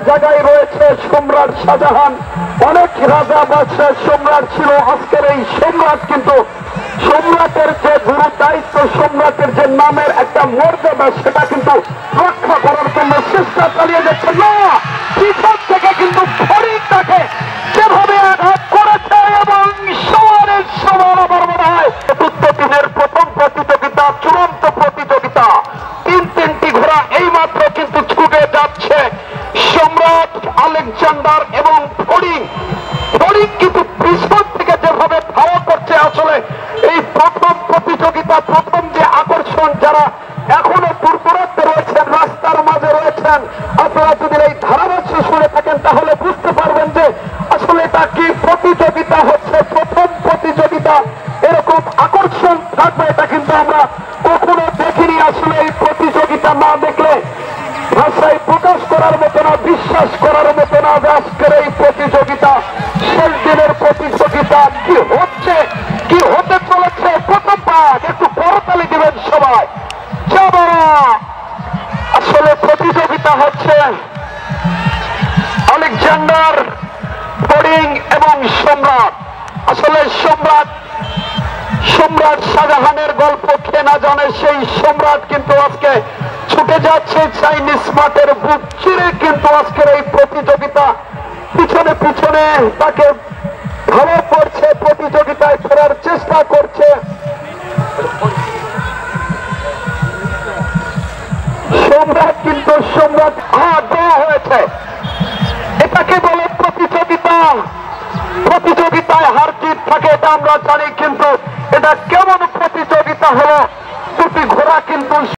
জায়গায় রয়েছে সম্রাট শাহজাহান। অনেক রাজা বাদশাহ সম্রাট ছিল, আজকের এই সম্রাট কিন্তু সম্রাটের যে গুরু দায়িত্ব, সম্রাটের যে নামের একটা মর্যাদা, সেটা কিন্তু রক্ষা করার জন্য চেষ্টা চালিয়ে যাচ্ছে না। পিছন থেকে কিন্তু ফরিদটাকে যেভাবে আঘাত করেছে এবং সমানের সমান, আমার মনে হয় চতুর্থ দিনের প্রথম প্রতিযোগিতা, চূড়ান্ত প্রতিযোগিতা, তিনটি ঘোড়া এইমাত্র কিন্তু ছুটে যাচ্ছে। সম্রাট, আলেকজান্ডার এবং ফরিদ কিন্তু পিছন থেকে যেভাবে ধাওয়া করছে, আসলে এই প্রথম প্রতিযোগিতা, প্রথম যে আকর্ষণ, যারা এখনো দূরদূরান্তে রয়েছেন, রাস্তার মাঝে রয়েছেন, আপনারা যদি এই ধারাভাষ্য শুনে থাকেন তাহলে বুঝতে পারবেন যে আসলে এটা কি প্রতিযোগিতা হচ্ছে, প্রথম প্রতিযোগিতা। এরকম আকর্ষণ থাকবে এটা কিন্তু আমরা কখনো দেখিনি। আসলে এই প্রতিযোগিতা না দেখলে ভাষায় প্রকাশ করার মতো না, বিশ্বাস করার মতো না যে আজকের এই প্রতিযোগিতা, শেষ দিনের প্রতিযোগিতা কি হচ্ছে, কি হতে চলেছে। প্রথম ভাগ একটু করতালি দিবেন সবাই। আসলে প্রতিযোগিতা হচ্ছে আলেকজান্ডার, ফরিদ এবং সম্রাট। আসলে সম্রাট শাহজাহানের গল্প কে না জানে, সেই সম্রাট কিন্তু আজকে ছুটে যাচ্ছে চাইনিজ মাঠের বুক চিরে, কিন্তু আজকের এই প্রতিযোগিতা পিছনে পিছনে তাকে ধাওয়া করছে, প্রতিযোগিতায় ফেরার চেষ্টা করছে। সম্রাট কিন্তু দেওয়া হয়েছে। এটাকে বলে প্রতিযোগিতা। প্রতিযোগিতায় হার জিত থাকে, এটা আমরা জানি, কিন্তু এটা কেমন প্রতিযোগিতা হলো? দুটি ঘোড়া কিন্তু